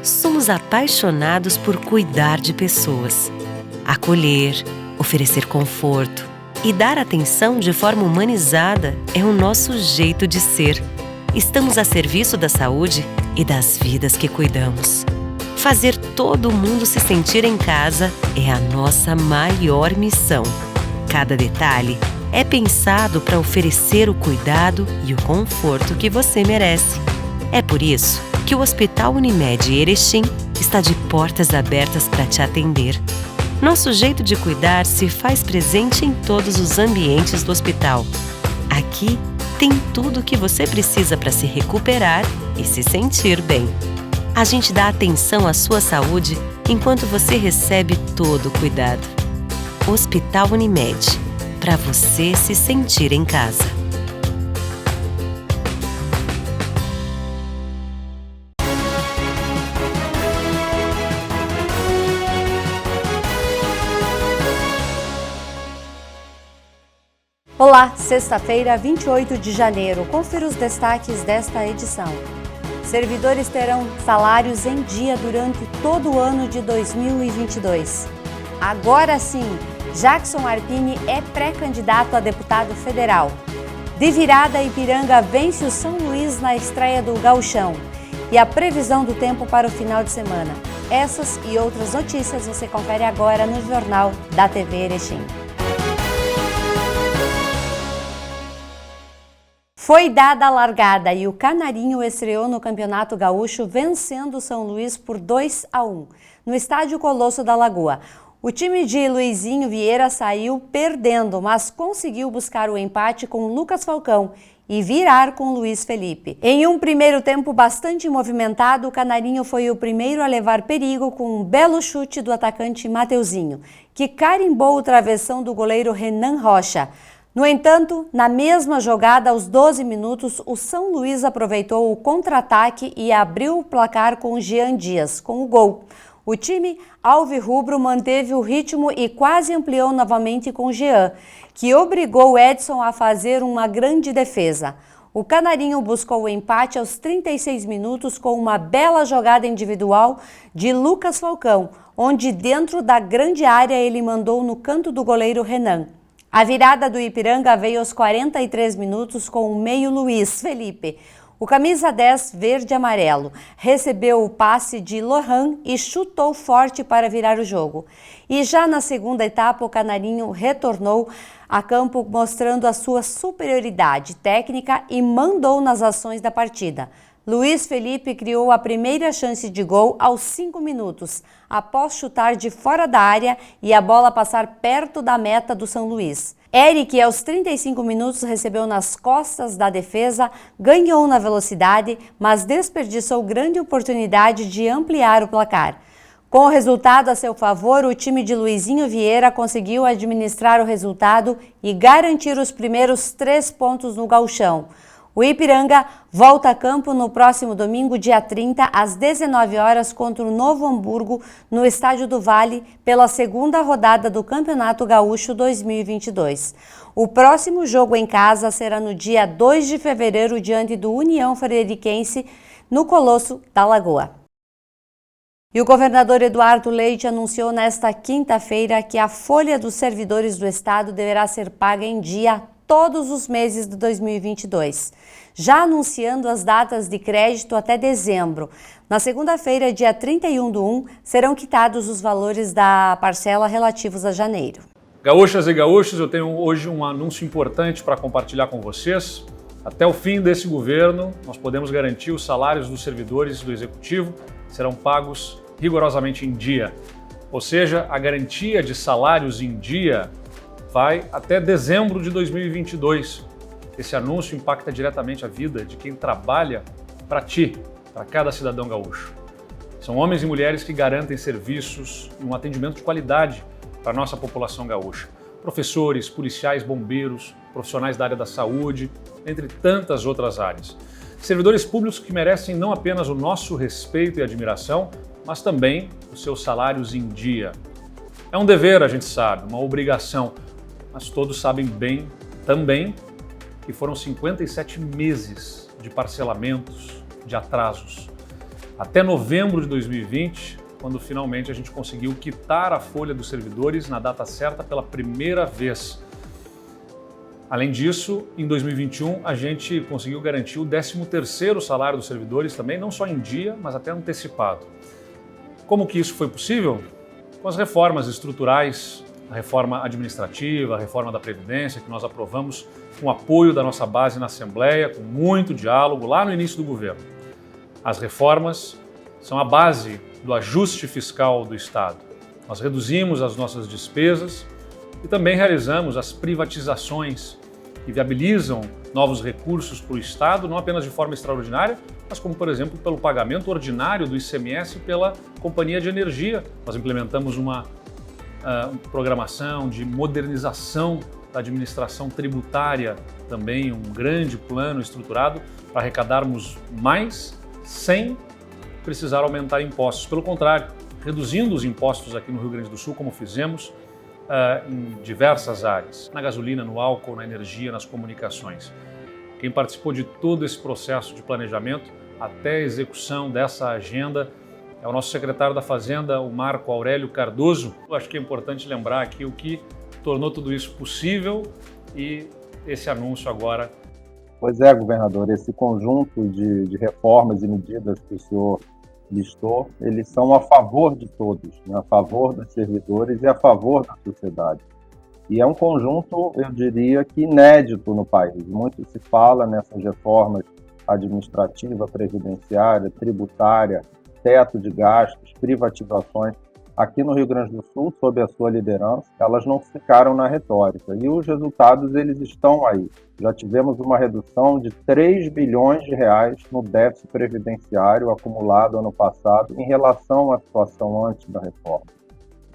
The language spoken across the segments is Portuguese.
Somos apaixonados por cuidar de pessoas, acolher, oferecer conforto e dar atenção de forma humanizada é o nosso jeito de ser. Estamos a serviço da saúde e das vidas que cuidamos. Fazer todo mundo se sentir em casa é a nossa maior missão. Cada detalhe é pensado para oferecer o cuidado e o conforto que você merece. É por isso que o Hospital Unimed Erechim está de portas abertas para te atender. Nosso jeito de cuidar se faz presente em todos os ambientes do hospital. Aqui tem tudo o que você precisa para se recuperar e se sentir bem. A gente dá atenção à sua saúde enquanto você recebe todo o cuidado. Hospital Unimed, para você se sentir em casa. Olá, sexta-feira, 28 de janeiro. Confira os destaques desta edição. Servidores terão salários em dia durante todo o ano de 2022. Agora sim, Jackson Arpini é pré-candidato a deputado federal. De virada, Ipiranga vence o São Luís na estreia do Gauchão. E a previsão do tempo para o final de semana. Essas e outras notícias você confere agora no Jornal da TV Erechim. Foi dada a largada e o Canarinho estreou no Campeonato Gaúcho vencendo o São Luís por 2-1, no Estádio Colosso da Lagoa. O time de Luizinho Vieira saiu perdendo, mas conseguiu buscar o empate com Lucas Falcão e virar com Luiz Felipe. Em um primeiro tempo bastante movimentado, o Canarinho foi o primeiro a levar perigo com um belo chute do atacante Mateuzinho, que carimbou o travessão do goleiro Renan Rocha. No entanto, na mesma jogada, aos 12 minutos, o São Luís aproveitou o contra-ataque e abriu o placar com o Jean Dias, com o gol. O time alvirrubro manteve o ritmo e quase ampliou novamente com o Jean, que obrigou o Edson a fazer uma grande defesa. O Canarinho buscou o empate aos 36 minutos com uma bela jogada individual de Lucas Falcão, onde dentro da grande área ele mandou no canto do goleiro Renan. A virada do Ipiranga veio aos 43 minutos com o meio Luiz Felipe. O camisa 10 verde e amarelo recebeu o passe de Lohan e chutou forte para virar o jogo. E já na segunda etapa, o Canarinho retornou a campo mostrando a sua superioridade técnica e mandou nas ações da partida. Luiz Felipe criou a primeira chance de gol aos 5 minutos, após chutar de fora da área e a bola passar perto da meta do São Luís. Eric, aos 35 minutos, recebeu nas costas da defesa, ganhou na velocidade, mas desperdiçou grande oportunidade de ampliar o placar. Com o resultado a seu favor, o time de Luizinho Vieira conseguiu administrar o resultado e garantir os primeiros 3 pontos no Gauchão. O Ipiranga volta a campo no próximo domingo, dia 30, às 19 horas, contra o Novo Hamburgo, no Estádio do Vale, pela segunda rodada do Campeonato Gaúcho 2022. O próximo jogo em casa será no dia 2 de fevereiro, diante do União Frederiquense, no Colosso da Lagoa. E o governador Eduardo Leite anunciou nesta quinta-feira que a folha dos servidores do Estado deverá ser paga em dia todos os meses de 2022, já anunciando as datas de crédito até dezembro. Na segunda-feira, dia 31/1, serão quitados os valores da parcela relativos a janeiro. Gaúchas e gaúchos, eu tenho hoje um anúncio importante para compartilhar com vocês. Até o fim desse governo, nós podemos garantir os salários dos servidores do Executivo serão pagos rigorosamente em dia. Ou seja, a garantia de salários em dia vai até dezembro de 2022. Esse anúncio impacta diretamente a vida de quem trabalha para ti, para cada cidadão gaúcho. São homens e mulheres que garantem serviços e um atendimento de qualidade para a nossa população gaúcha. Professores, policiais, bombeiros, profissionais da área da saúde, entre tantas outras áreas. Servidores públicos que merecem não apenas o nosso respeito e admiração, mas também os seus salários em dia. É um dever, a gente sabe, uma obrigação, mas todos sabem bem também que foram 57 meses de parcelamentos, de atrasos. até novembro de 2020, quando finalmente a gente conseguiu quitar a folha dos servidores na data certa pela primeira vez. Além disso, em 2021, a gente conseguiu garantir o 13º salário dos servidores também, não só em dia, mas até antecipado. Como que isso foi possível? Com as reformas estruturais, a reforma administrativa, a reforma da Previdência, que nós aprovamos com apoio da nossa base na Assembleia, com muito diálogo lá no início do governo. As reformas são a base do ajuste fiscal do Estado. Nós reduzimos as nossas despesas e também realizamos as privatizações que viabilizam novos recursos para o Estado, não apenas de forma extraordinária, mas como, por exemplo, pelo pagamento ordinário do ICMS pela Companhia de Energia. Nós implementamos uma programação de modernização da administração tributária, também um grande plano estruturado para arrecadarmos mais sem precisar aumentar impostos. Pelo contrário, reduzindo os impostos aqui no Rio Grande do Sul, como fizemos em diversas áreas, na gasolina, no álcool, na energia, nas comunicações. Quem participou de todo esse processo de planejamento até a execução dessa agenda é o nosso secretário da Fazenda, o Marco Aurélio Cardoso. Eu acho que é importante lembrar aqui o que tornou tudo isso possível e esse anúncio agora. Pois é, governador, esse conjunto de reformas e medidas que o senhor listou, eles são a favor de todos, né? A favor dos servidores e a favor da sociedade. E é um conjunto, eu diria, que inédito no país. Muito se fala nessas reformas administrativa, previdenciária, tributária, teto de gastos, privatizações. Aqui no Rio Grande do Sul, sob a sua liderança, elas não ficaram na retórica. E os resultados, eles estão aí. Já tivemos uma redução de 3 bilhões de reais no déficit previdenciário acumulado ano passado em relação à situação antes da reforma.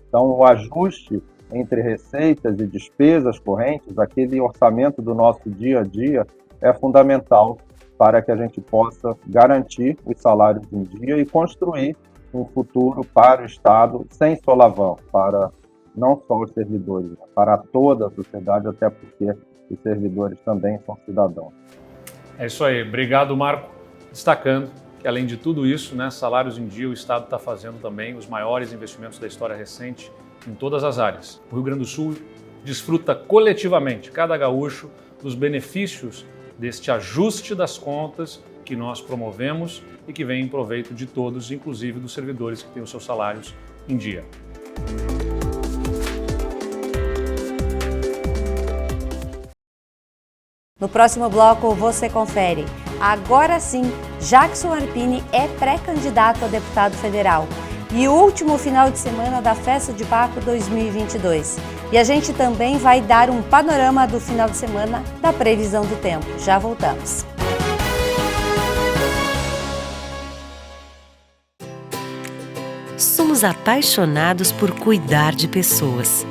Então, o ajuste entre receitas e despesas correntes, aquele orçamento do nosso dia a dia, é fundamental para que a gente possa garantir os salários em dia e construir um futuro para o Estado sem solavanco, para não só os servidores, para toda a sociedade, até porque os servidores também são cidadãos. É isso aí. Obrigado, Marco. Destacando que, além de tudo isso, salários em dia, o Estado está fazendo também os maiores investimentos da história recente em todas as áreas. O Rio Grande do Sul desfruta coletivamente, cada gaúcho, dos benefícios deste ajuste das contas que nós promovemos e que vem em proveito de todos, inclusive dos servidores que têm os seus salários em dia. No próximo bloco você confere. Agora sim, Jackson Arpini é pré-candidato a deputado federal. E o último final de semana da Festa de Paco 2022. E a gente também vai dar um panorama do final de semana da previsão do tempo. Já voltamos. Somos apaixonados por cuidar de pessoas,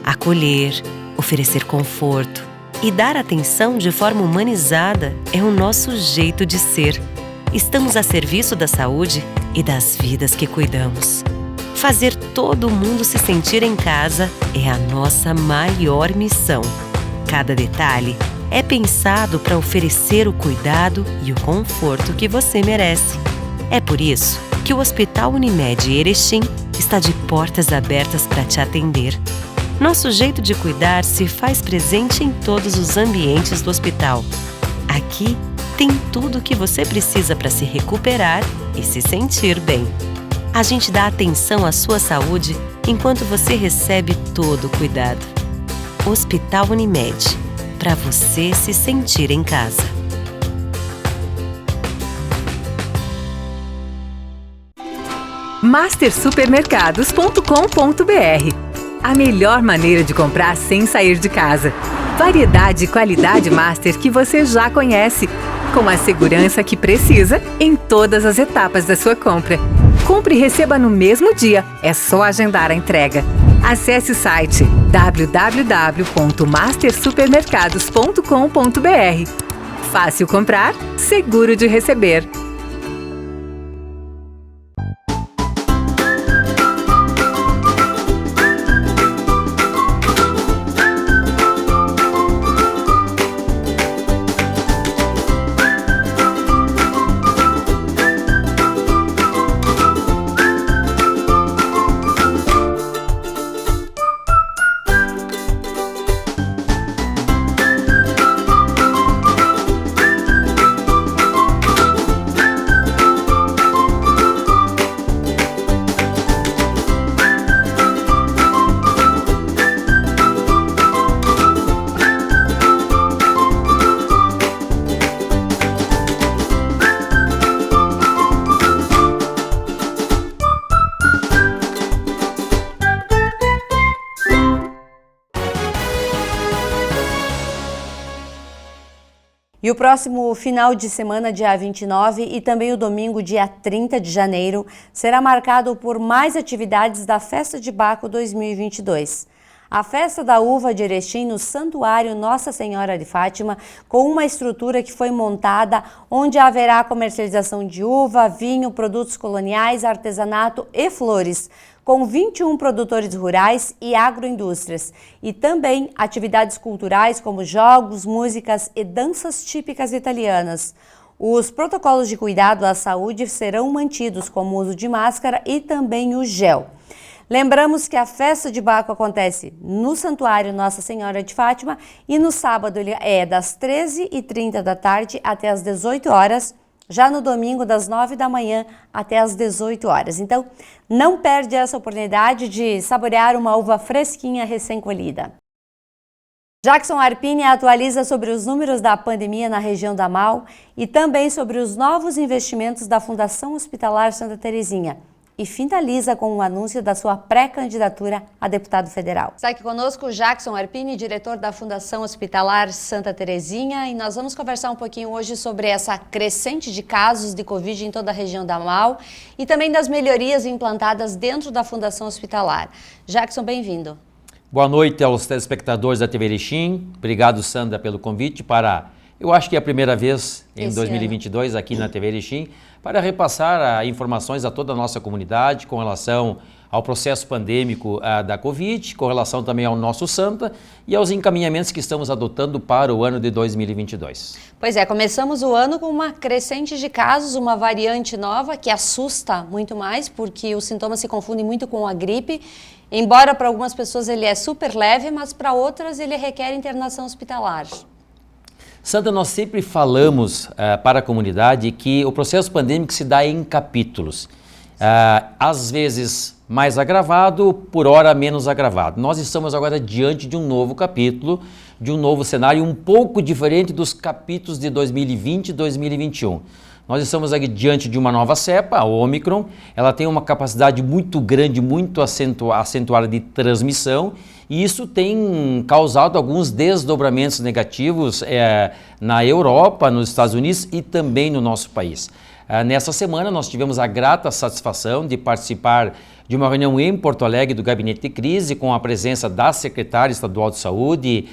acolher, oferecer conforto e dar atenção de forma humanizada é o nosso jeito de ser. Estamos a serviço da saúde e das vidas que cuidamos. Fazer todo mundo se sentir em casa é a nossa maior missão. Cada detalhe é pensado para oferecer o cuidado e o conforto que você merece. É por isso que o Hospital Unimed Erechim está de portas abertas para te atender. Nosso jeito de cuidar se faz presente em todos os ambientes do hospital. Aqui tem tudo o que você precisa para se recuperar e se sentir bem. A gente dá atenção à sua saúde enquanto você recebe todo o cuidado. Hospital Unimed, para você se sentir em casa. mastersupermercados.com.br. A melhor maneira de comprar sem sair de casa. Variedade e qualidade Master que você já conhece, com a segurança que precisa em todas as etapas da sua compra. Compre e receba no mesmo dia, é só agendar a entrega. Acesse o site www.mastersupermercados.com.br. Fácil comprar, seguro de receber. E o próximo final de semana, dia 29, e também o domingo, dia 30 de janeiro, será marcado por mais atividades da Festa de Baco 2022. A Festa da Uva de Erechim no Santuário Nossa Senhora de Fátima, com uma estrutura que foi montada onde haverá comercialização de uva, vinho, produtos coloniais, artesanato e flores, com 21 produtores rurais e agroindústrias, e também atividades culturais como jogos, músicas e danças típicas italianas. Os protocolos de cuidado à saúde serão mantidos, como o uso de máscara e também o gel. Lembramos que a Festa de Baco acontece no Santuário Nossa Senhora de Fátima e no sábado ele é das 13h30 da tarde até as 18 horas, já no domingo das 9 da manhã até as 18 horas. Então, não perde essa oportunidade de saborear uma uva fresquinha recém-colhida. Jackson Arpini atualiza sobre os números da pandemia na região da MAU e também sobre os novos investimentos da Fundação Hospitalar Santa Terezinha. E finaliza com um anúncio da sua pré-candidatura a deputado federal. Está aqui conosco o Jackson Arpini, diretor da Fundação Hospitalar Santa Terezinha, e nós vamos conversar um pouquinho hoje sobre essa crescente de casos de Covid em toda a região da MAU e também das melhorias implantadas dentro da Fundação Hospitalar. Jackson, bem-vindo. Boa noite aos telespectadores da TV Erechim. Obrigado, Sandra, pelo convite para, eu acho que é a primeira vez em 2022 aqui na TV Erechim, para repassar informações a toda a nossa comunidade com relação ao processo pandêmico da Covid, com relação também ao nosso Santa e aos encaminhamentos que estamos adotando para o ano de 2022. Pois é, começamos o ano com uma crescente de casos, uma variante nova que assusta muito mais, porque os sintomas se confundem muito com a gripe. Embora para algumas pessoas ele é super leve, mas para outras ele requer internação hospitalar. Sandra, nós sempre falamos para a comunidade que o processo pandêmico se dá em capítulos. Às vezes mais agravado, por hora menos agravado. Nós estamos agora diante de um novo capítulo, de um novo cenário um pouco diferente dos capítulos de 2020 e 2021. Nós estamos aqui diante de uma nova cepa, a Ômicron. Ela tem uma capacidade muito grande, muito acentuada de transmissão, e isso tem causado alguns desdobramentos negativos na Europa, nos Estados Unidos e também no nosso país. Nessa semana nós tivemos a grata satisfação de participar de uma reunião em Porto Alegre do Gabinete de Crise, com a presença da secretária estadual de saúde,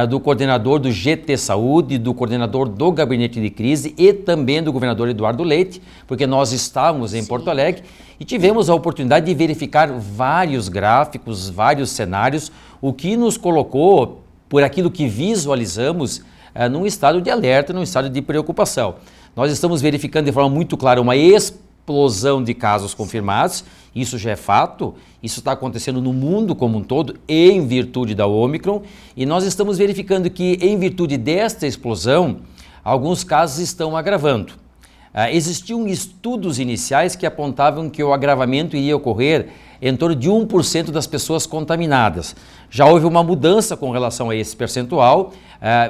do coordenador do GT Saúde, do coordenador do Gabinete de Crise e também do governador Eduardo Leite, porque nós estávamos em Porto Alegre e tivemos a oportunidade de verificar vários gráficos, vários cenários, o que nos colocou, por aquilo que visualizamos, num estado de alerta, num estado de preocupação. Nós estamos verificando de forma muito clara uma explosão de casos confirmados, isso já é fato, isso está acontecendo no mundo como um todo em virtude da Ômicron, e nós estamos verificando que em virtude desta explosão, alguns casos estão agravando. Existiam estudos iniciais que apontavam que o agravamento iria ocorrer em torno de 1% das pessoas contaminadas. Já houve uma mudança com relação a esse percentual,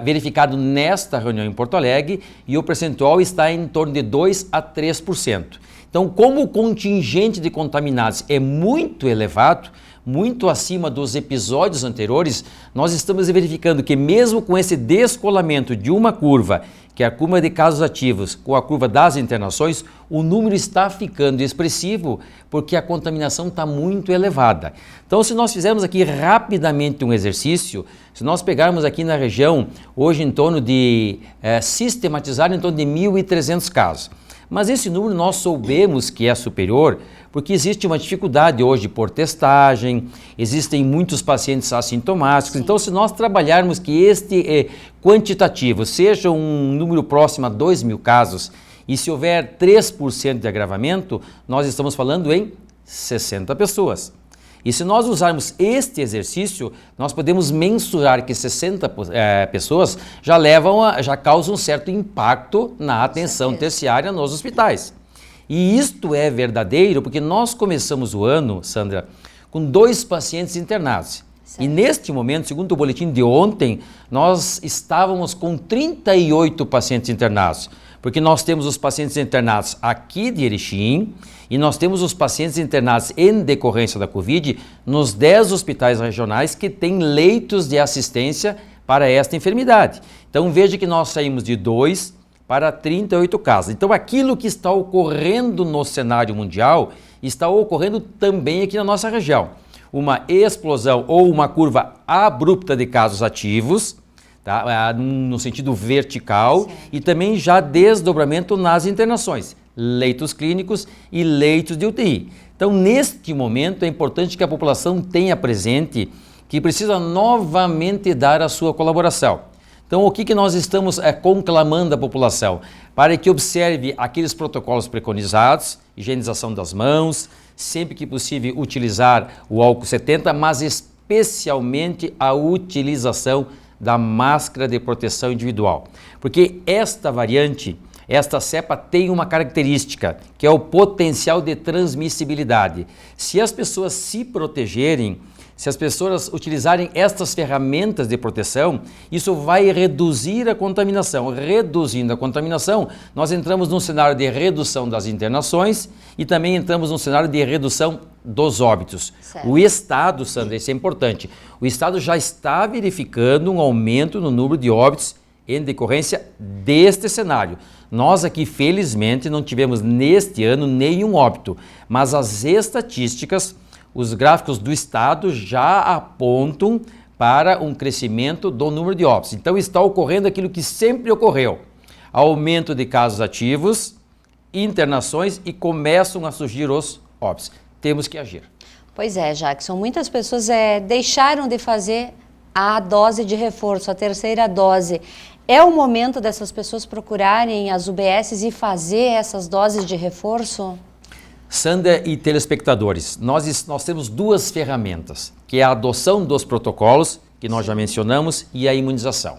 verificado nesta reunião em Porto Alegre, e o percentual está em torno de 2 a 3%. Então, como o contingente de contaminados é muito elevado, muito acima dos episódios anteriores, nós estamos verificando que mesmo com esse descolamento de uma curva, que é a curva de casos ativos, com a curva das internações, o número está ficando expressivo porque a contaminação está muito elevada. Então, se nós fizermos aqui rapidamente um exercício, se nós pegarmos aqui na região, hoje em torno de sistematizar em torno de 1.300 casos. Mas esse número nós soubemos que é superior porque existe uma dificuldade hoje por testagem, existem muitos pacientes assintomáticos. Sim. Então, se nós trabalharmos que este quantitativo seja um número próximo a 2.000 casos e se houver 3% de agravamento, nós estamos falando em 60 pessoas. E se nós usarmos este exercício, nós podemos mensurar que 60 pessoas já causam um certo impacto na atenção terciária nos hospitais. E isto é verdadeiro porque nós começamos o ano, Sandra, com 2 pacientes internados. Certo. E neste momento, segundo o boletim de ontem, nós estávamos com 38 pacientes internados. Porque nós temos os pacientes internados aqui de Erechim e nós temos os pacientes internados em decorrência da Covid nos 10 hospitais regionais que têm leitos de assistência para esta enfermidade. Então veja que nós saímos de 2 para 38 casos. Então aquilo que está ocorrendo no cenário mundial está ocorrendo também aqui na nossa região. Uma explosão ou uma curva abrupta de casos ativos, tá? No sentido vertical, certo. E também já desdobramento nas internações, leitos clínicos e leitos de UTI. Então neste momento é importante que a população tenha presente que precisa novamente dar a sua colaboração. Então, o que nós estamos conclamando a população? Para que observe aqueles protocolos preconizados, higienização das mãos, sempre que possível utilizar o álcool 70, mas especialmente a utilização da máscara de proteção individual. Porque esta variante, esta cepa tem uma característica, que é o potencial de transmissibilidade. Se as pessoas se protegerem, se as pessoas utilizarem estas ferramentas de proteção, isso vai reduzir a contaminação. Reduzindo a contaminação, nós entramos num cenário de redução das internações e também entramos num cenário de redução dos óbitos. Certo. O Estado, Sandra, isso é importante, o Estado já está verificando um aumento no número de óbitos em decorrência deste cenário. Nós aqui, felizmente, não tivemos neste ano nenhum óbito, mas as estatísticas, os gráficos do Estado já apontam para um crescimento do número de óbitos. Então está ocorrendo aquilo que sempre ocorreu, aumento de casos ativos, internações e começam a surgir os óbitos. Temos que agir. Pois é, Jackson, muitas pessoas deixaram de fazer a dose de reforço, a terceira dose. É o momento dessas pessoas procurarem as UBSs e fazer essas doses de reforço? Sandra e telespectadores, nós temos duas ferramentas, que é a adoção dos protocolos, que nós já mencionamos, e a imunização.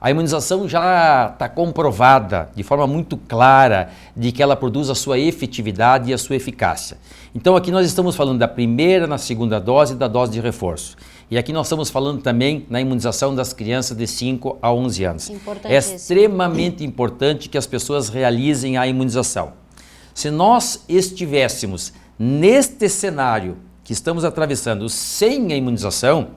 A imunização já está comprovada de forma muito clara de que ela produz a sua efetividade e a sua eficácia. Então aqui nós estamos falando da primeira, na segunda dose e da dose de reforço. E aqui nós estamos falando também na imunização das crianças de 5 a 11 anos. É extremamente importante que as pessoas realizem a imunização. Se nós estivéssemos neste cenário que estamos atravessando sem a imunização,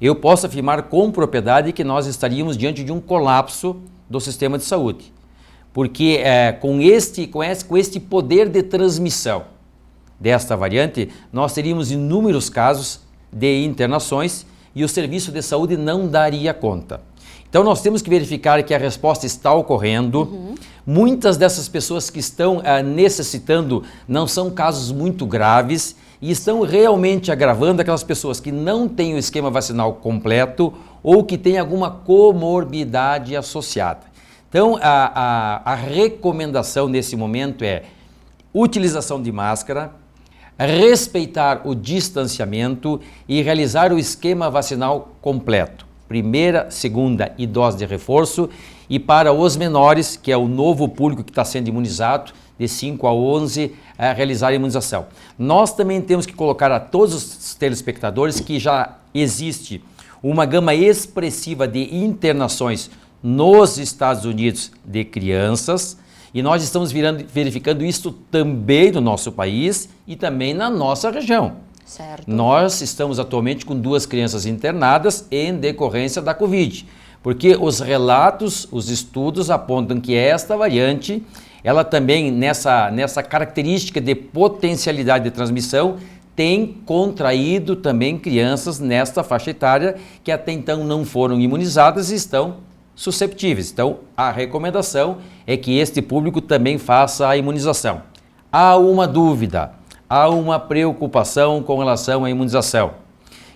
eu posso afirmar com propriedade que nós estaríamos diante de um colapso do sistema de saúde. Porque com este poder de transmissão desta variante, nós teríamos inúmeros casos de internações e o serviço de saúde não daria conta. Então nós temos que verificar que a resposta está ocorrendo. Muitas dessas pessoas que estão necessitando não são casos muito graves e estão realmente agravando aquelas pessoas que não têm o esquema vacinal completo ou que têm alguma comorbidade associada. Então a recomendação nesse momento é utilização de máscara, respeitar o distanciamento e realizar o esquema vacinal completo. Primeira, segunda e dose de reforço, e para os menores, que é o novo público que está sendo imunizado, de 5 a 11, realizar a imunização. Nós também temos que colocar a todos os telespectadores que já existe uma gama expressiva de internações nos Estados Unidos de crianças, e nós estamos verificando isso também no nosso país e também na nossa região. Certo. Nós estamos atualmente com 2 crianças internadas em decorrência da Covid, porque os relatos, os estudos apontam que esta variante, ela também nessa característica de potencialidade de transmissão, tem contraído também crianças nesta faixa etária que até então não foram imunizadas e estão susceptíveis. Então, a recomendação é que este público também faça a imunização. Há uma dúvida, há uma preocupação com relação à imunização,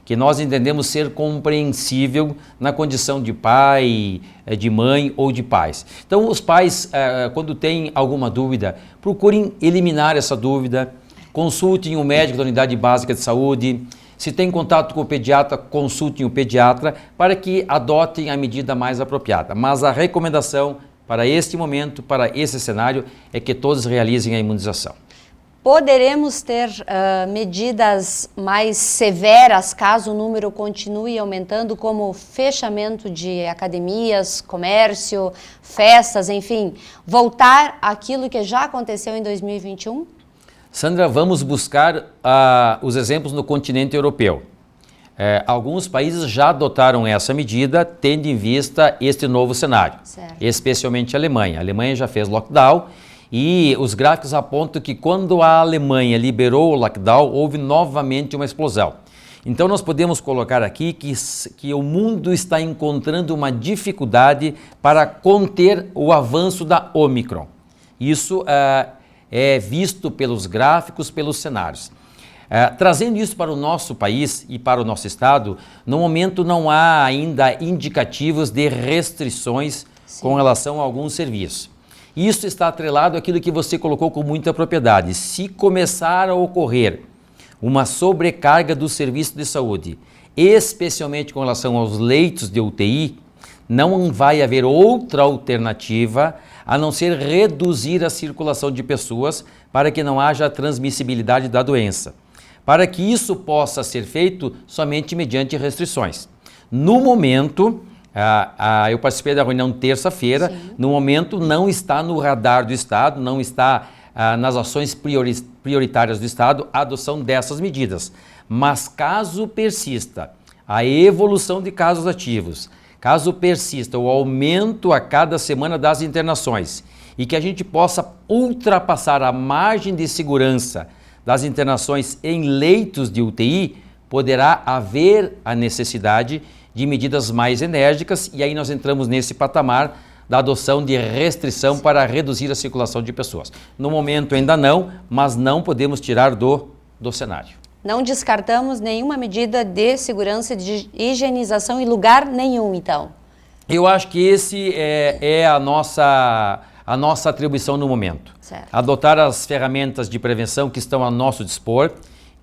que nós entendemos ser compreensível na condição de pai, de mãe ou de pais. Então, os pais, quando têm alguma dúvida, procurem eliminar essa dúvida, consultem o médico da unidade básica de saúde. Se tem contato com o pediatra, consultem o pediatra para que adotem a medida mais apropriada. Mas a recomendação para este momento, para esse cenário, é que todos realizem a imunização. Poderemos ter medidas mais severas caso o número continue aumentando, como fechamento de academias, comércio, festas, enfim, voltar àquilo que já aconteceu em 2021? Sandra, vamos buscar os exemplos no continente europeu. Alguns países já adotaram essa medida, tendo em vista este novo cenário, especialmente a Alemanha. A Alemanha já fez lockdown e os gráficos apontam que quando a Alemanha liberou o lockdown, houve novamente uma explosão. Então nós podemos colocar aqui que o mundo está encontrando uma dificuldade para conter o avanço da Omicron. Isso é visto pelos gráficos, pelos cenários. Trazendo isso para o nosso país e para o nosso estado, no momento não há ainda indicativos de restrições com relação a alguns serviços. Isso está atrelado àquilo que você colocou com muita propriedade. Se começar a ocorrer uma sobrecarga do serviço de saúde, especialmente com relação aos leitos de UTI, não vai haver outra alternativa a não ser reduzir a circulação de pessoas para que não haja transmissibilidade da doença. Para que isso possa ser feito somente mediante restrições. No momento, eu participei da reunião terça-feira, no momento não está no radar do Estado, não está nas ações prioritárias do Estado a adoção dessas medidas. Mas caso persista a evolução de casos ativos, caso persista o aumento a cada semana das internações e que a gente possa ultrapassar a margem de segurança das internações em leitos de UTI, poderá haver a necessidade de medidas mais enérgicas e aí nós entramos nesse patamar da adoção de restrição para reduzir a circulação de pessoas. No momento ainda não, mas não podemos tirar do cenário. Não descartamos nenhuma medida de segurança, de higienização em lugar nenhum, então? Eu acho que esse é a nossa atribuição no momento. Certo. Adotar as ferramentas de prevenção que estão a nosso dispor,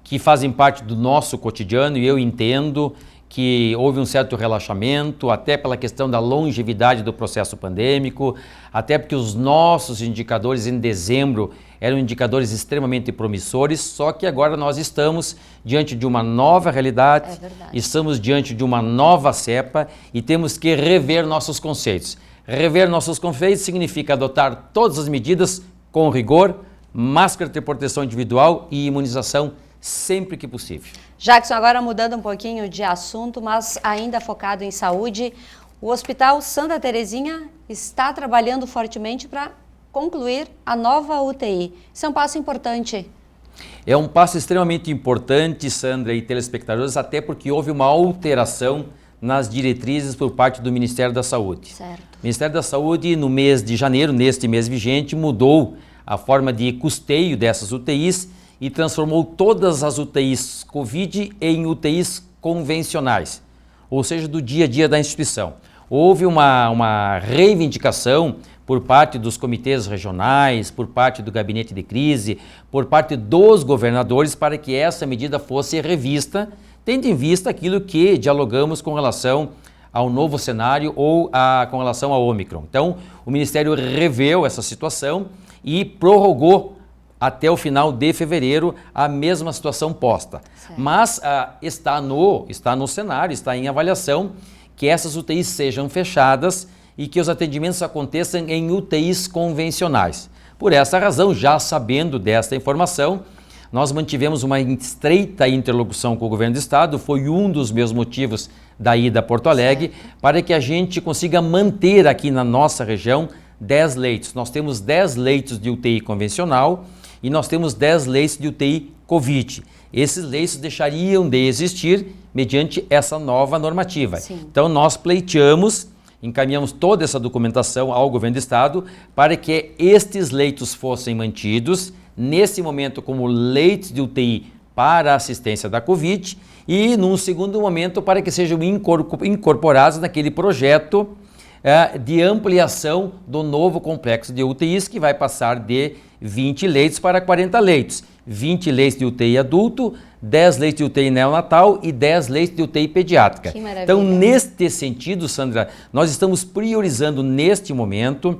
que fazem parte do nosso cotidiano, e eu entendo que houve um certo relaxamento, até pela questão da longevidade do processo pandêmico, até porque os nossos indicadores em dezembro eram indicadores extremamente promissores, só que agora nós estamos diante de uma nova realidade, estamos diante de uma nova cepa e temos que rever nossos conceitos. Rever nossos conceitos significa adotar todas as medidas com rigor, máscara de proteção individual e imunização sempre que possível. Jackson, agora mudando um pouquinho de assunto, mas ainda focado em saúde, o Hospital Santa Terezinha está trabalhando fortemente para concluir a nova UTI. Isso é um passo importante. É um passo extremamente importante, Sandra e telespectadores, até porque houve uma alteração nas diretrizes por parte do Ministério da Saúde. Certo. O Ministério da Saúde, no mês de janeiro, neste mês vigente, mudou a forma de custeio dessas UTIs e transformou todas as UTIs Covid em UTIs convencionais, ou seja, do dia a dia da instituição. Houve uma reivindicação por parte dos comitês regionais, por parte do gabinete de crise, por parte dos governadores para que essa medida fosse revista, tendo em vista aquilo que dialogamos com relação ao novo cenário ou com relação ao Omicron. Então, o Ministério reveu essa situação e prorrogou até o final de fevereiro a mesma situação posta. Certo. Mas está no cenário, está em avaliação que essas UTIs sejam fechadas e que os atendimentos aconteçam em UTIs convencionais. Por essa razão, já sabendo desta informação, nós mantivemos uma estreita interlocução com o governo do estado, foi um dos meus motivos da ida a Porto Alegre, para que a gente consiga manter aqui na nossa região 10 leitos. Nós temos 10 leitos de UTI convencional e nós temos 10 leitos de UTI Covid. Esses leitos deixariam de existir mediante essa nova normativa. Sim. Então nós pleiteamos, encaminhamos toda essa documentação ao governo do estado para que estes leitos fossem mantidos, nesse momento como leitos de UTI para a assistência da Covid e num segundo momento para que sejam incorporados naquele projeto de ampliação do novo complexo de UTIs que vai passar de 20 leitos para 40 leitos. 20 leitos de UTI adulto, 10 leitos de UTI neonatal e 10 leitos de UTI pediátrica. Que maravilha. Então, neste sentido, Sandra, nós estamos priorizando neste momento,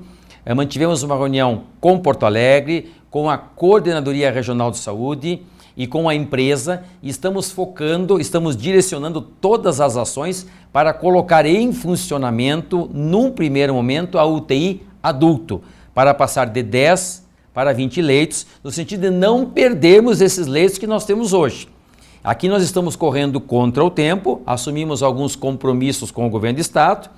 mantivemos uma reunião com Porto Alegre, com a Coordenadoria Regional de Saúde e com a empresa, e estamos direcionando todas as ações para colocar em funcionamento, num primeiro momento, a UTI adulto, para passar de 10 para 20 leitos, no sentido de não perdermos esses leitos que nós temos hoje. Aqui nós estamos correndo contra o tempo, assumimos alguns compromissos com o governo do estado,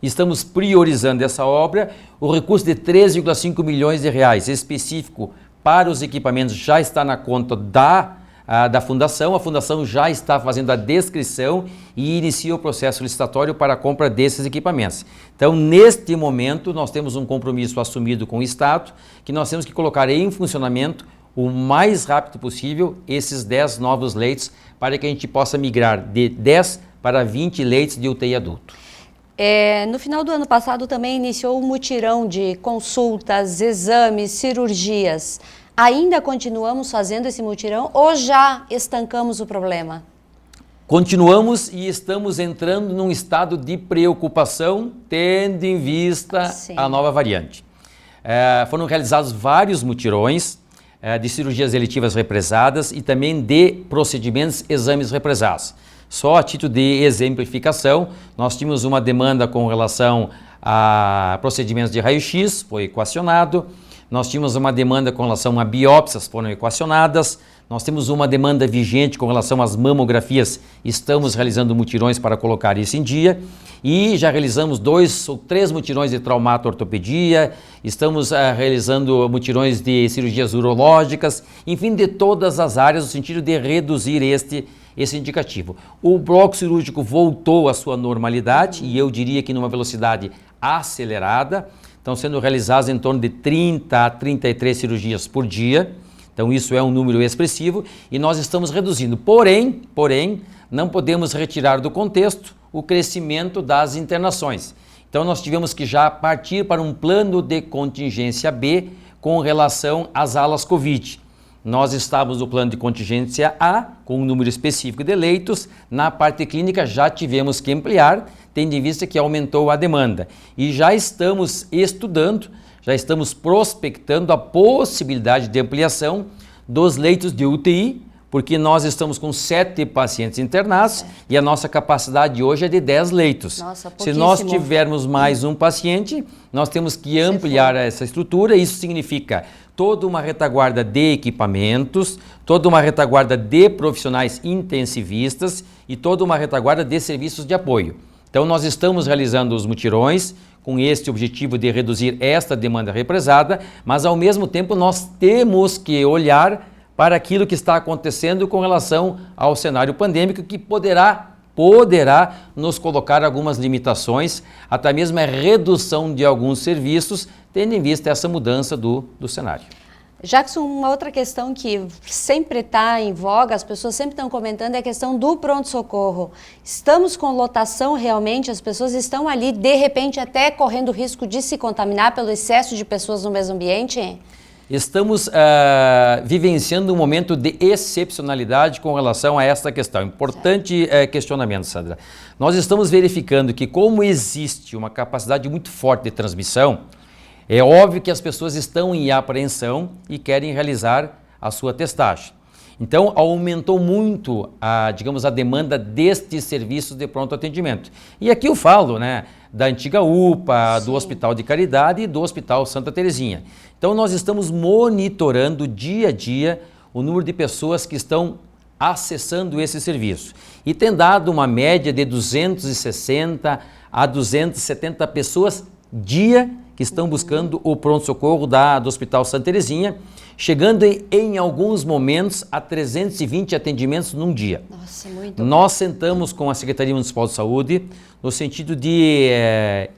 estamos priorizando essa obra. O recurso de 13,5 milhões de reais específico para os equipamentos já está na conta da fundação. A fundação já está fazendo a descrição e inicia o processo licitatório para a compra desses equipamentos. Então, neste momento, nós temos um compromisso assumido com o estado, que nós temos que colocar em funcionamento o mais rápido possível esses 10 novos leitos, para que a gente possa migrar de 10 para 20 leitos de UTI adulto. No final do ano passado também iniciou um mutirão de consultas, exames, cirurgias. Ainda continuamos fazendo esse mutirão ou já estancamos o problema? Continuamos e estamos entrando num estado de preocupação, tendo em vista a nova variante. Foram realizados vários mutirões de cirurgias eletivas represadas e também de procedimentos, exames represados. Só a título de exemplificação, nós tínhamos uma demanda com relação a procedimentos de raio-x, foi equacionado. Nós tínhamos uma demanda com relação a biópsias, foram equacionadas. Nós temos uma demanda vigente com relação às mamografias, estamos realizando mutirões para colocar isso em dia. E já realizamos 2 ou 3 mutirões de traumato-ortopedia, estamos realizando mutirões de cirurgias urológicas, enfim, de todas as áreas, no sentido de reduzir esse indicativo. O bloco cirúrgico voltou à sua normalidade, e eu diria que numa velocidade acelerada. Estão sendo realizadas em torno de 30 a 33 cirurgias por dia. Então isso é um número expressivo e nós estamos reduzindo. Porém, não podemos retirar do contexto o crescimento das internações. Então nós tivemos que já partir para um plano de contingência B com relação às alas Covid. Nós estávamos no plano de contingência A, com um número específico de leitos. Na parte clínica já tivemos que ampliar, tendo em vista que aumentou a demanda. E já estamos estudando, já estamos prospectando a possibilidade de ampliação dos leitos de UTI, porque nós estamos com 7 pacientes internados e a nossa capacidade hoje é de 10 leitos. Nossa, se nós tivermos mais um paciente, nós temos que ampliar essa estrutura. Isso significa toda uma retaguarda de equipamentos, toda uma retaguarda de profissionais intensivistas e toda uma retaguarda de serviços de apoio. Então nós estamos realizando os mutirões com este objetivo de reduzir esta demanda represada, mas ao mesmo tempo nós temos que olhar para aquilo que está acontecendo com relação ao cenário pandêmico, que poderá nos colocar algumas limitações, até mesmo a redução de alguns serviços, tendo em vista essa mudança do cenário. Jackson, uma outra questão que sempre está em voga, as pessoas sempre estão comentando, é a questão do pronto-socorro. Estamos com lotação realmente? As pessoas estão ali, de repente, até correndo risco de se contaminar pelo excesso de pessoas no mesmo ambiente? Estamos vivenciando um momento de excepcionalidade com relação a esta questão. Importante questionamento, Sandra. Nós estamos verificando que, como existe uma capacidade muito forte de transmissão, é óbvio que as pessoas estão em apreensão e querem realizar a sua testagem. Então, aumentou muito a demanda destes serviços de pronto atendimento. E aqui eu falo, da antiga UPA, do Hospital de Caridade e do Hospital Santa Terezinha. Então, nós estamos monitorando dia a dia o número de pessoas que estão acessando esse serviço. E tem dado uma média de 260 a 270 pessoas dia que estão buscando o pronto-socorro do Hospital Santa Terezinha, chegando em alguns momentos a 320 atendimentos num dia. Nossa, muito Nós sentamos com a Secretaria Municipal de Saúde no sentido de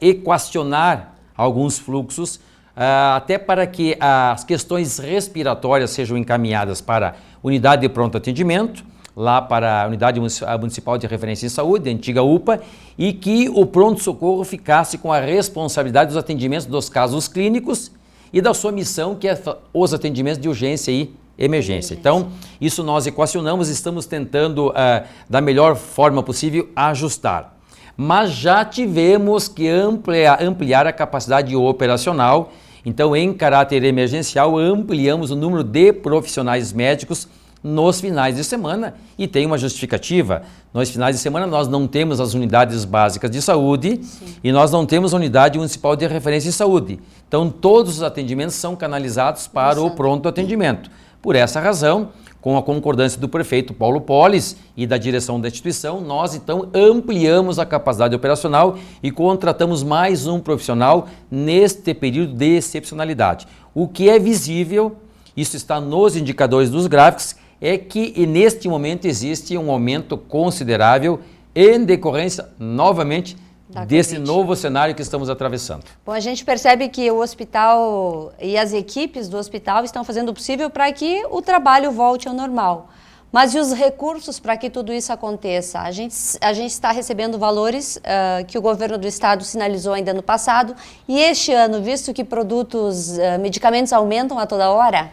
equacionar alguns fluxos, até para que as questões respiratórias sejam encaminhadas para a unidade de pronto atendimento, lá para a Unidade Municipal de Referência em Saúde, a antiga UPA, e que o pronto-socorro ficasse com a responsabilidade dos atendimentos dos casos clínicos e da sua missão, que é os atendimentos de urgência e emergência. Então, isso nós equacionamos, estamos tentando, da melhor forma possível, ajustar. Mas já tivemos que ampliar a capacidade operacional. Então, em caráter emergencial, ampliamos o número de profissionais médicos nos finais de semana, e tem uma justificativa. Nos finais de semana nós não temos as unidades básicas de saúde. Sim. E nós não temos a unidade municipal de referência em saúde. Então todos os atendimentos são canalizados para o pronto atendimento. Por essa razão, com a concordância do prefeito Paulo Polis e da direção da instituição, nós então ampliamos a capacidade operacional e contratamos mais um profissional neste período de excepcionalidade. O que é visível, isso está nos indicadores dos gráficos, é que neste momento existe um aumento considerável em decorrência, novamente, desse novo cenário que estamos atravessando. Bom, a gente percebe que o hospital e as equipes do hospital estão fazendo o possível para que o trabalho volte ao normal. Mas e os recursos para que tudo isso aconteça? A gente está recebendo valores que o governo do estado sinalizou ainda no passado. E este ano, visto que produtos, medicamentos aumentam a toda hora?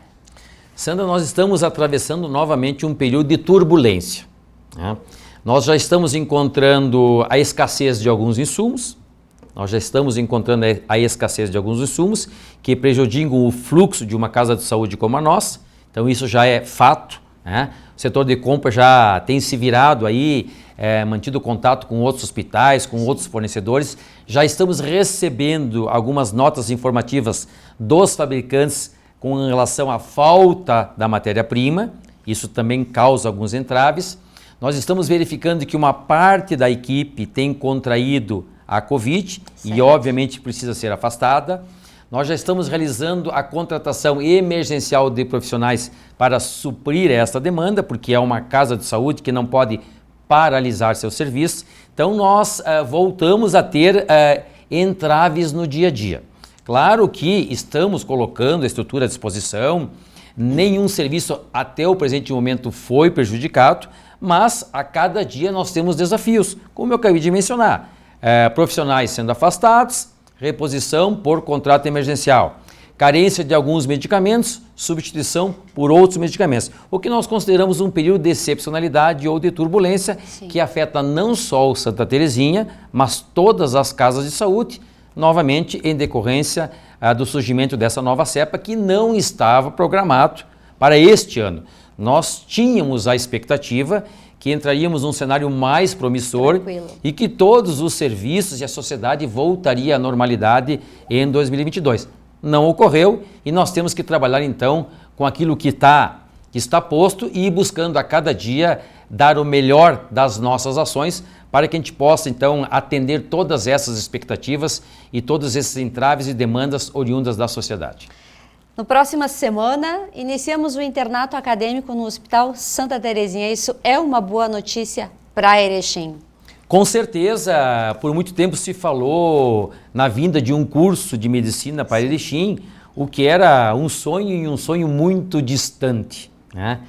Sandra, nós estamos atravessando novamente um período de turbulência, né? Nós já estamos encontrando a escassez de alguns insumos, que prejudicam o fluxo de uma casa de saúde como a nossa. Então isso já é fato, né? O setor de compra já tem se virado aí, mantido contato com outros hospitais, com outros fornecedores. Já estamos recebendo algumas notas informativas dos fabricantes com relação à falta da matéria-prima. Isso também causa alguns entraves. Nós estamos verificando que uma parte da equipe tem contraído a Covid e, obviamente, precisa ser afastada. Nós já estamos realizando a contratação emergencial de profissionais para suprir esta demanda, porque é uma casa de saúde que não pode paralisar seu serviço. Então, nós voltamos a ter entraves no dia a dia. Claro que estamos colocando a estrutura à disposição, nenhum serviço até o presente momento foi prejudicado, mas a cada dia nós temos desafios, como eu acabei de mencionar, profissionais sendo afastados, reposição por contrato emergencial, carência de alguns medicamentos, substituição por outros medicamentos, o que nós consideramos um período de excepcionalidade ou de turbulência. Sim. Que afeta não só o Santa Terezinha, mas todas as casas de saúde, novamente em decorrência do surgimento dessa nova cepa que não estava programado para este ano. Nós tínhamos a expectativa que entraríamos num cenário mais promissor. Tranquilo. E que todos os serviços e a sociedade voltaria à normalidade em 2022. Não ocorreu e nós temos que trabalhar então com aquilo que está posto e ir buscando a cada dia dar o melhor das nossas ações para que a gente possa então atender todas essas expectativas e todos esses entraves e demandas oriundas da sociedade. Na próxima semana, iniciamos o internato acadêmico no Hospital Santa Terezinha. Isso é uma boa notícia para Erechim? Com certeza, por muito tempo se falou na vinda de um curso de medicina para Erechim, o que era um sonho e um sonho muito distante, né?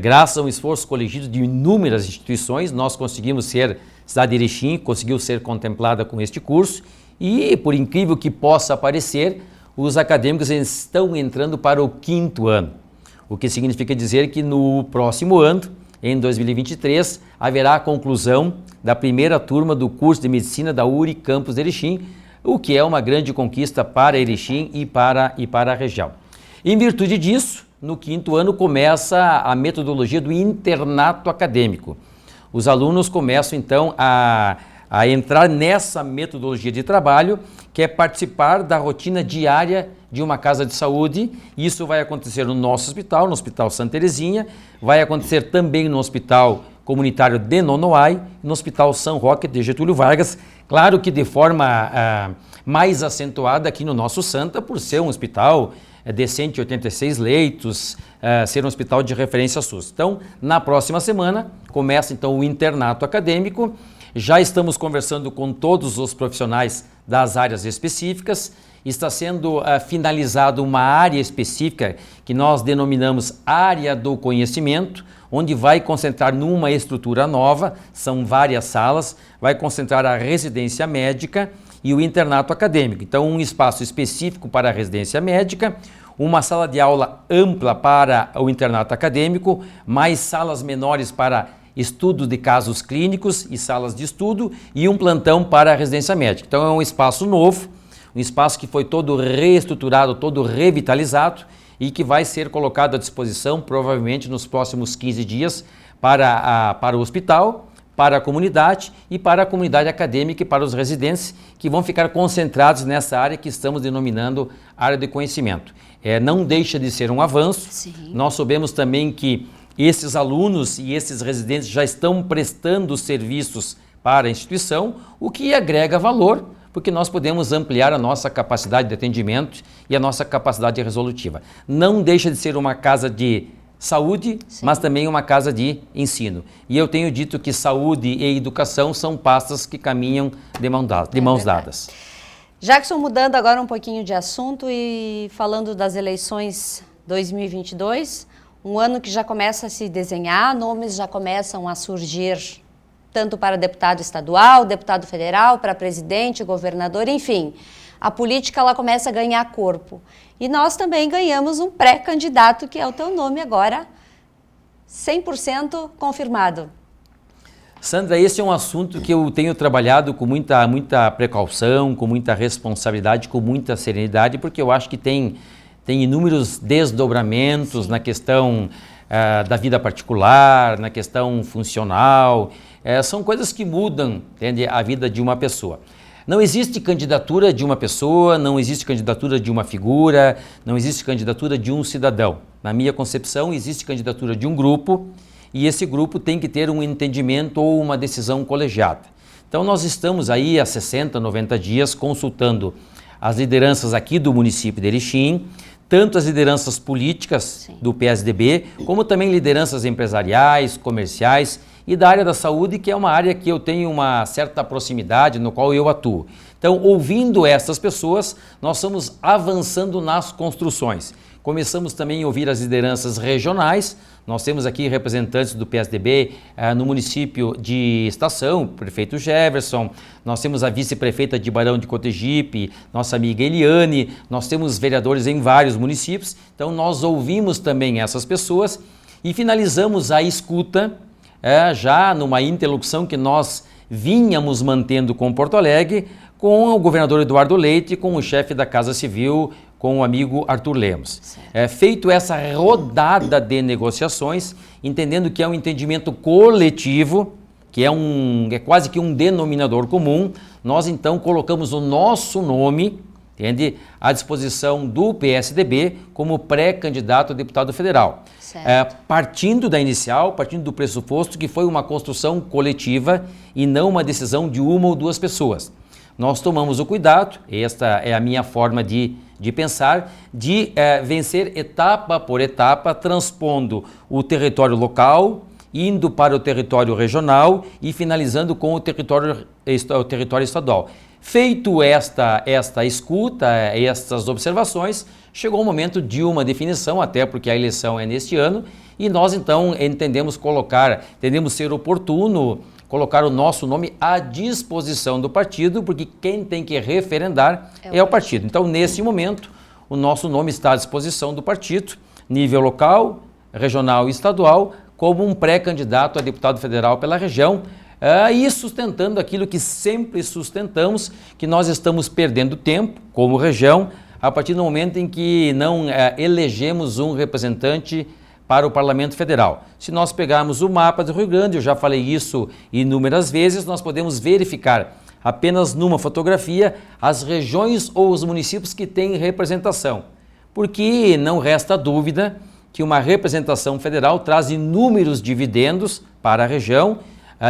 Graças a um esforço colegiado de inúmeras instituições, nós conseguimos ser, a cidade de Erechim conseguiu ser contemplada com este curso e, por incrível que possa parecer, os acadêmicos estão entrando para o 5º ano, o que significa dizer que no próximo ano, em 2023, haverá a conclusão da primeira turma do curso de medicina da URI Campus de Erechim, o que é uma grande conquista para Erechim e para a região. Em virtude disso, no 5º ano começa a metodologia do internato acadêmico. Os alunos começam então a entrar nessa metodologia de trabalho, que é participar da rotina diária de uma casa de saúde. Isso vai acontecer no nosso hospital, no Hospital Santa Terezinha, vai acontecer também no Hospital Comunitário de Nonoai, no Hospital São Roque de Getúlio Vargas, claro que de forma mais acentuada aqui no nosso Santa, por ser um hospital de 186 leitos, ser um hospital de referência SUS. Então, na próxima semana, começa então o internato acadêmico. Já estamos conversando com todos os profissionais das áreas específicas. Está sendo finalizada uma área específica que nós denominamos área do conhecimento, onde vai concentrar numa estrutura nova, são várias salas, vai concentrar a residência médica e o internato acadêmico. Então, um espaço específico para a residência médica, uma sala de aula ampla para o internato acadêmico, mais salas menores para estudo de casos clínicos e salas de estudo e um plantão para a residência médica. Então é um espaço novo, um espaço que foi todo reestruturado, todo revitalizado e que vai ser colocado à disposição provavelmente nos próximos 15 dias para o hospital, para a comunidade e para a comunidade acadêmica e para os residentes que vão ficar concentrados nessa área que estamos denominando área de conhecimento. Não deixa de ser um avanço. Sim. Nós soubemos também que esses alunos e esses residentes já estão prestando serviços para a instituição, o que agrega valor, porque nós podemos ampliar a nossa capacidade de atendimento e a nossa capacidade resolutiva. Não deixa de ser uma casa de saúde, sim, mas também uma casa de ensino. E eu tenho dito que saúde e educação são pastas que caminham de mãos dadas. Jackson, mudando agora um pouquinho de assunto e falando das eleições 2022, um ano que já começa a se desenhar, nomes já começam a surgir, tanto para deputado estadual, deputado federal, para presidente, governador, enfim. A política ela começa a ganhar corpo. E nós também ganhamos um pré-candidato, que é o teu nome agora, 100% confirmado. Sandra, esse é um assunto que eu tenho trabalhado com muita precaução, com muita responsabilidade, com muita serenidade, porque eu acho que tem inúmeros desdobramentos, sim, na questão da vida particular, na questão funcional. São coisas que mudam, entende, a vida de uma pessoa. Não existe candidatura de uma pessoa, não existe candidatura de uma figura, não existe candidatura de um cidadão. Na minha concepção, existe candidatura de um grupo e esse grupo tem que ter um entendimento ou uma decisão colegiada. Então nós estamos aí há 60, 90 dias consultando as lideranças aqui do município de Erechim, tanto as lideranças políticas, sim, do PSDB, como também lideranças empresariais, comerciais e da área da saúde, que é uma área que eu tenho uma certa proximidade, no qual eu atuo. Então, ouvindo essas pessoas, nós estamos avançando nas construções. Começamos também a ouvir as lideranças regionais. Nós temos aqui representantes do PSDB no município de Estação, o prefeito Jefferson, nós temos a vice-prefeita de Barão de Cotegipe, nossa amiga Eliane, nós temos vereadores em vários municípios, então nós ouvimos também essas pessoas e finalizamos a escuta já numa interlocução que nós vínhamos mantendo com Porto Alegre, com o governador Eduardo Leite, com o chefe da Casa Civil, com o amigo Arthur Lemos. Feito essa rodada de negociações, entendendo que é um entendimento coletivo, que é quase que um denominador comum, nós então colocamos o nosso nome, entende, à disposição do PSDB como pré-candidato a deputado federal. Partindo da inicial, partindo do pressuposto que foi uma construção coletiva e não uma decisão de uma ou duas pessoas. Nós tomamos o cuidado, esta é a minha forma de pensar, de vencer etapa por etapa, transpondo o território local, indo para o território regional e finalizando com o território estadual. Feito esta escuta, estas observações, chegou o momento de uma definição, até porque a eleição é neste ano, e nós então entendemos ser oportuno colocar o nosso nome à disposição do partido, porque quem tem que referendar é o partido. Então, nesse momento, o nosso nome está à disposição do partido, nível local, regional e estadual, como um pré-candidato a deputado federal pela região, e sustentando aquilo que sempre sustentamos, que nós estamos perdendo tempo, como região, a partir do momento em que não elegemos um representante para o Parlamento Federal. Se nós pegarmos o mapa do Rio Grande, eu já falei isso inúmeras vezes, nós podemos verificar apenas numa fotografia as regiões ou os municípios que têm representação, porque não resta dúvida que uma representação federal traz inúmeros dividendos para a região,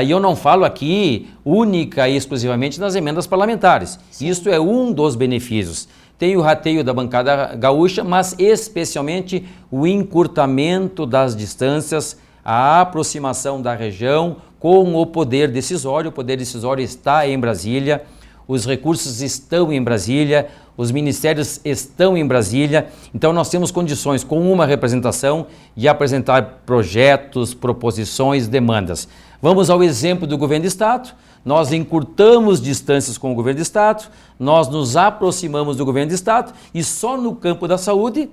e eu não falo aqui única e exclusivamente nas emendas parlamentares. Sim. Isto é um dos benefícios. Tem o rateio da bancada gaúcha, mas especialmente o encurtamento das distâncias, a aproximação da região com o poder decisório. O poder decisório está em Brasília, os recursos estão em Brasília, os ministérios estão em Brasília. Então nós temos condições, com uma representação, de apresentar projetos, proposições, demandas. Vamos ao exemplo do governo do Estado. Nós encurtamos distâncias com o governo do Estado, nós nos aproximamos do governo do Estado e só no campo da saúde,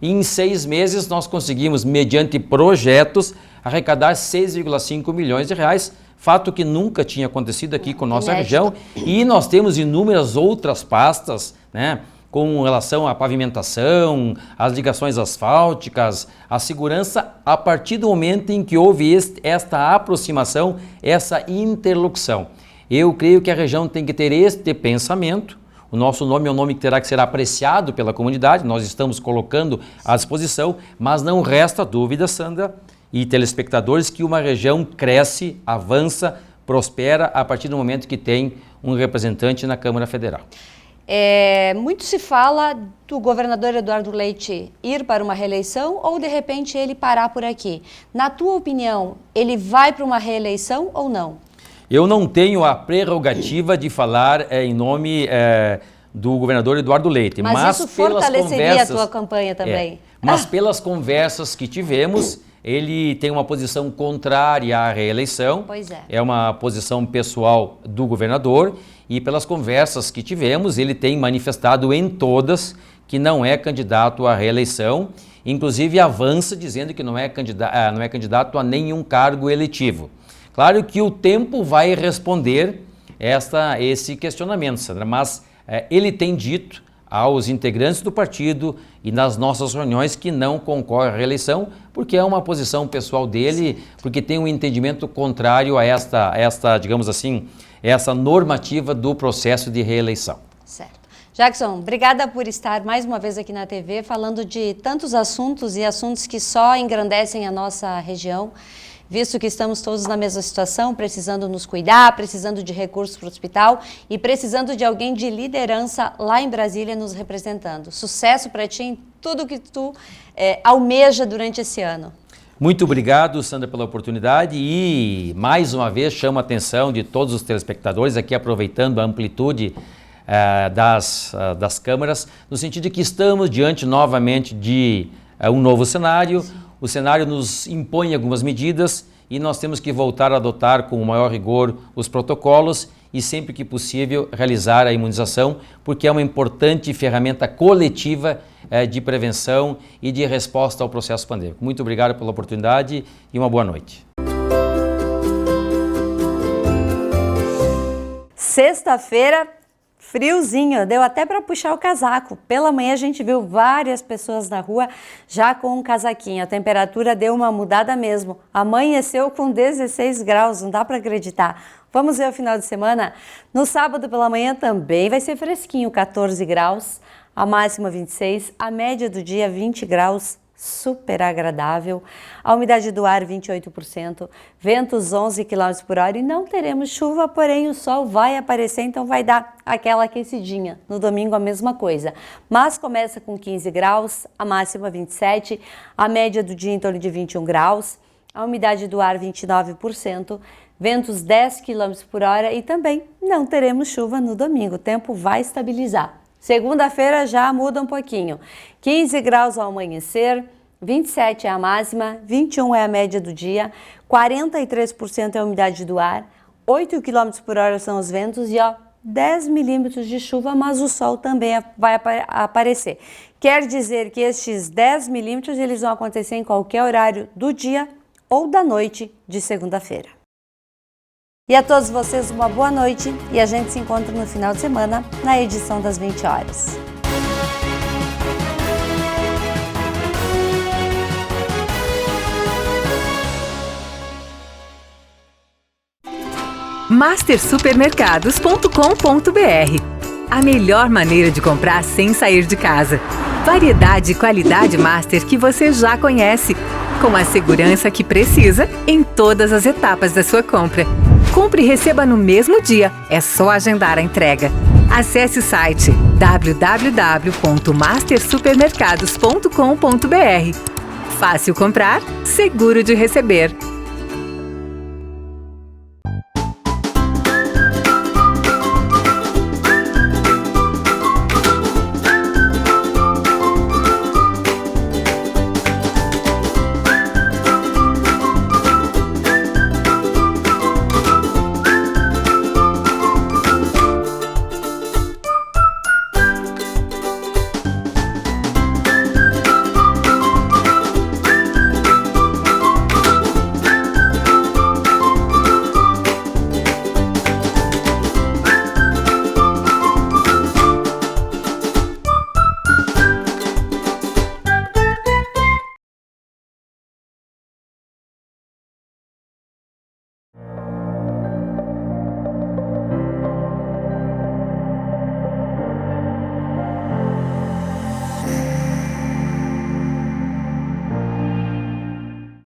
em 6 meses nós conseguimos, mediante projetos, arrecadar 6,5 milhões de reais, fato que nunca tinha acontecido aqui com nossa região, e nós temos inúmeras outras pastas, né? Com relação à pavimentação, às ligações asfálticas, a segurança, a partir do momento em que houve esta aproximação, essa interlocução. Eu creio que a região tem que ter este pensamento. O nosso nome é um nome que terá que ser apreciado pela comunidade, nós estamos colocando à disposição, mas não resta dúvida, Sandra e telespectadores, que uma região cresce, avança, prospera a partir do momento que tem um representante na Câmara Federal. Muito se fala do governador Eduardo Leite ir para uma reeleição ou, de repente, ele parar por aqui. Na tua opinião, ele vai para uma reeleição ou não? Eu não tenho a prerrogativa de falar em nome do governador Eduardo Leite. Mas isso fortaleceria a tua campanha também. Mas pelas conversas que tivemos, ele tem uma posição contrária à reeleição. Pois é. É uma posição pessoal do governador. E pelas conversas que tivemos, ele tem manifestado em todas que não é candidato à reeleição. Inclusive avança dizendo que não é candidato a nenhum cargo eletivo. Claro que o tempo vai responder esse questionamento, Sandra, mas ele tem dito aos integrantes do partido e nas nossas reuniões que não concorre à reeleição, porque é uma posição pessoal dele, porque tem um entendimento contrário a esta, digamos assim, essa normativa do processo de reeleição. Certo. Jackson, obrigada por estar mais uma vez aqui na TV, falando de tantos assuntos e assuntos que só engrandecem a nossa região, visto que estamos todos na mesma situação, precisando nos cuidar, precisando de recursos para o hospital e precisando de alguém de liderança lá em Brasília nos representando. Sucesso para ti em tudo que tu almeja durante esse ano. Muito obrigado, Sandra, pela oportunidade e, mais uma vez, chamo a atenção de todos os telespectadores, aqui aproveitando a amplitude das câmaras, no sentido de que estamos diante novamente de um novo cenário. O cenário nos impõe algumas medidas e nós temos que voltar a adotar com o maior rigor os protocolos e, sempre que possível, realizar a imunização, porque é uma importante ferramenta coletiva de prevenção e de resposta ao processo pandêmico. Muito obrigado pela oportunidade e uma boa noite. Sexta-feira, friozinho, deu até para puxar o casaco. Pela manhã a gente viu várias pessoas na rua já com um casaquinho. A temperatura deu uma mudada mesmo. Amanheceu com 16 graus, não dá para acreditar. Vamos ver o final de semana? No sábado pela manhã também vai ser fresquinho, 14 graus. A máxima 26, a média do dia 20 graus, super agradável. A umidade do ar 28%, ventos 11 km por hora e não teremos chuva, porém o sol vai aparecer, então vai dar aquela aquecidinha. No domingo a mesma coisa, mas começa com 15 graus, a máxima 27, a média do dia em torno de 21 graus, a umidade do ar 29%, ventos 10 km por hora e também não teremos chuva no domingo, o tempo vai estabilizar. Segunda-feira já muda um pouquinho, 15 graus ao amanhecer, 27 é a máxima, 21 é a média do dia, 43% é a umidade do ar, 8 km por hora são os ventos e 10 milímetros de chuva, mas o sol também vai aparecer. Quer dizer que estes 10 milímetros eles vão acontecer em qualquer horário do dia ou da noite de segunda-feira. E a todos vocês uma boa noite e a gente se encontra no final de semana na edição das 20 horas. mastersupermercados.com.br. A melhor maneira de comprar sem sair de casa. Variedade e qualidade Master que você já conhece, com a segurança que precisa em todas as etapas da sua compra. Compre e receba no mesmo dia, é só agendar a entrega. Acesse o site www.mastersupermercados.com.br. Fácil comprar, seguro de receber.